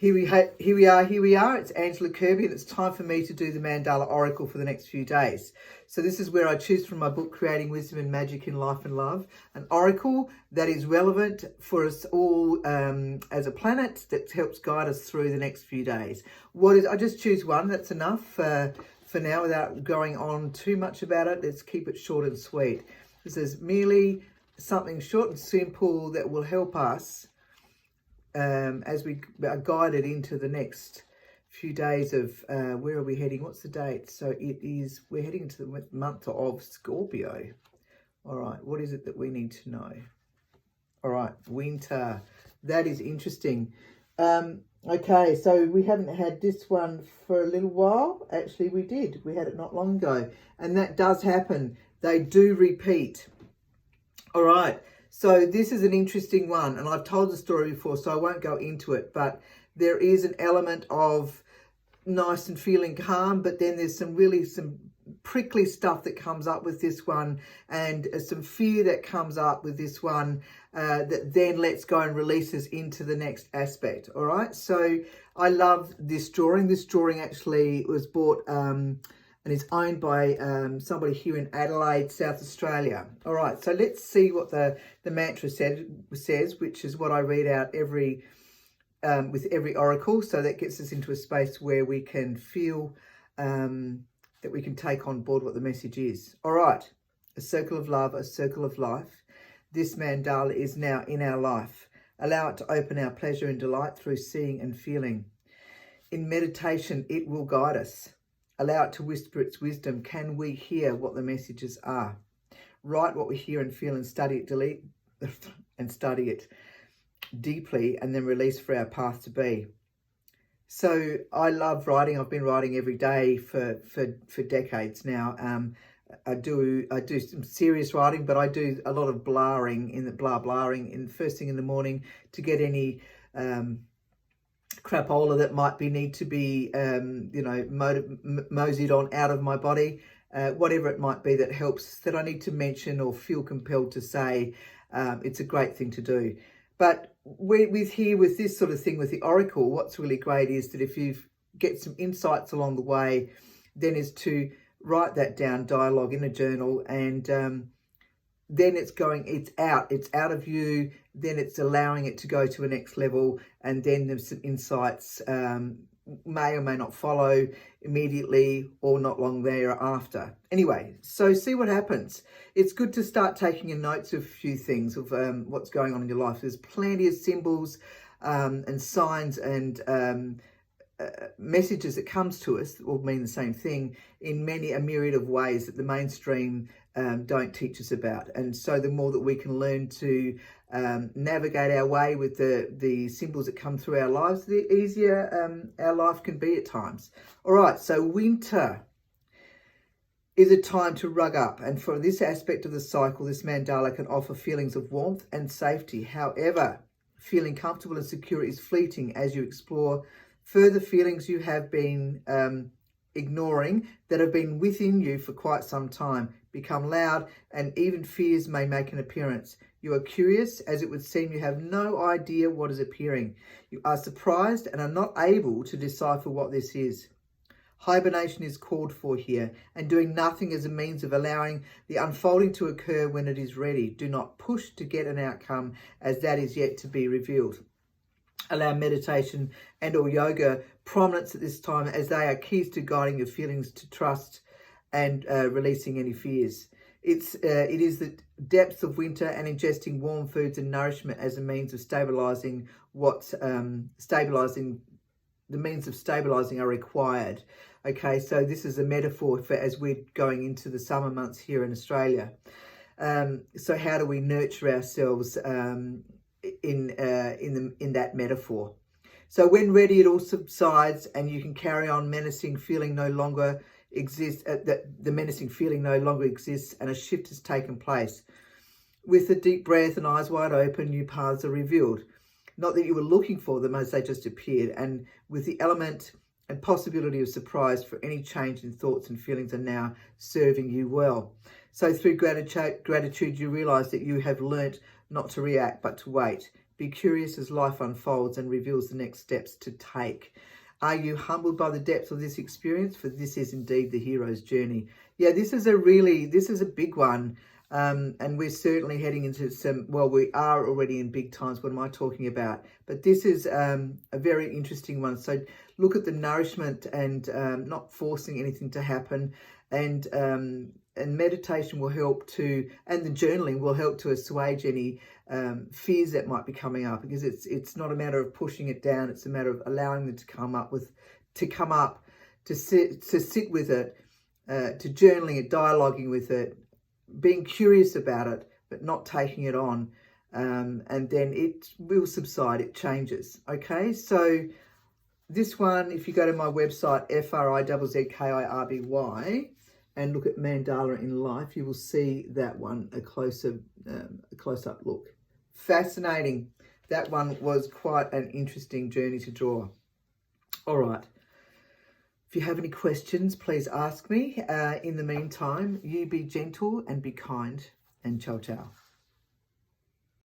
Here we are. It's Angela Kirby, and it's time for me to do the Mandala Oracle for the next few days. So this is where I choose from my book, Creating Wisdom and Magic in Life and Love, an oracle that is relevant for us all as a planet, that helps guide us through the next few days. I just choose one. That's enough for now without going on too much about it. Let's keep it short and sweet. This is merely something short and simple that will help us as we are guided into the next few days of where are we heading? What's the date? So we're heading into the month of Scorpio. All right, what is it that we need to know? All right, winter. That is interesting. Okay, so we haven't had this one for a little while. Actually, we did. We had it not long ago. And that does happen. They do repeat. All right. So this is an interesting one, and I've told the story before, so I won't go into it, but there is an element of nice and feeling calm, but then there's some prickly stuff that comes up with this one, and some fear that comes up with this one that then lets go and releases into the next aspect. All right, so I love this drawing. This drawing actually was bought and is owned by somebody here in Adelaide, South Australia. All right, so let's see what the mantra says, which is what I read out with every oracle. So that gets us into a space where we can feel that we can take on board what the message is. All right, a circle of love, a circle of life. This mandala is now in our life. Allow it to open our pleasure and delight through seeing and feeling. In meditation, it will guide us. Allow it to whisper its wisdom. Can we hear what the messages are? Write what we hear and feel and study it deeply, and then release for our path to be. So I love writing. I've been writing every day for decades now. I do some serious writing, but I do a lot of blaring in the first thing in the morning to get any crapola that might need to be moseyed on out of my body, whatever it might be that helps, that I need to mention or feel compelled to say. It's a great thing to do. But with this sort of thing with the oracle, what's really great is that if you get some insights along the way, then is to write that down, dialogue in a journal, and then it's out of you, then it's allowing it to go to a next level, and then there's some insights may or may not follow immediately or not long thereafter. Anyway, so see what happens. It's good to start taking in notes of a few things of what's going on in your life. There's plenty of symbols and signs and messages that comes to us that all mean the same thing in a myriad of ways that the mainstream don't teach us about. And so the more that we can learn to navigate our way with the symbols that come through our lives, the easier our life can be at times. All right, so winter is a time to rug up, and for this aspect of the cycle, this mandala can offer feelings of warmth and safety. However, feeling comfortable and secure is fleeting as you explore further feelings you have been ignoring that have been within you for quite some time become loud, and even fears may make an appearance. You are curious, as it would seem you have no idea what is appearing. You are surprised and are not able to decipher what this is. Hibernation is called for here, and doing nothing as a means of allowing the unfolding to occur when it is ready. Do not push to get an outcome, as that is yet to be revealed. Allow meditation and or yoga prominence at this time, as they are keys to guiding your feelings to trust and releasing any fears. It is the depths of winter and ingesting warm foods and nourishment as a means of stabilizing the means of stabilizing are required. Okay, so this is a metaphor for as we're going into the summer months here in Australia. So how do we nurture ourselves in that metaphor? So when ready, it all subsides, and you can carry on. Menacing feeling no longer exists. The menacing feeling no longer exists, and a shift has taken place. With a deep breath and eyes wide open, new paths are revealed. Not that you were looking for them, as they just appeared, and with the element and possibility of surprise for any change in thoughts and feelings are now serving you well. So through gratitude, you realize that you have learnt not to react, but to wait. Be curious as life unfolds and reveals the next steps to take. Are you humbled by the depth of this experience? For this is indeed the hero's journey. Yeah, this is a big one. And we're certainly heading into we are already in big times. What am I talking about? But this is a very interesting one. So look at the nourishment and not forcing anything to happen. And meditation will help to, and the journaling will help to assuage any fears that might be coming up, because it's not a matter of pushing it down. It's a matter of allowing them to come up, to sit with it, to journaling it, dialoguing with it, being curious about it, but not taking it on. And then it will subside, it changes. Okay, so this one, if you go to my website, FRIZZKIRBY, and look at Mandala in Life, you will see that one, a close-up look. Fascinating. That one was quite an interesting journey to draw. All right. If you have any questions, please ask me. In the meantime, you be gentle and be kind, and ciao, ciao.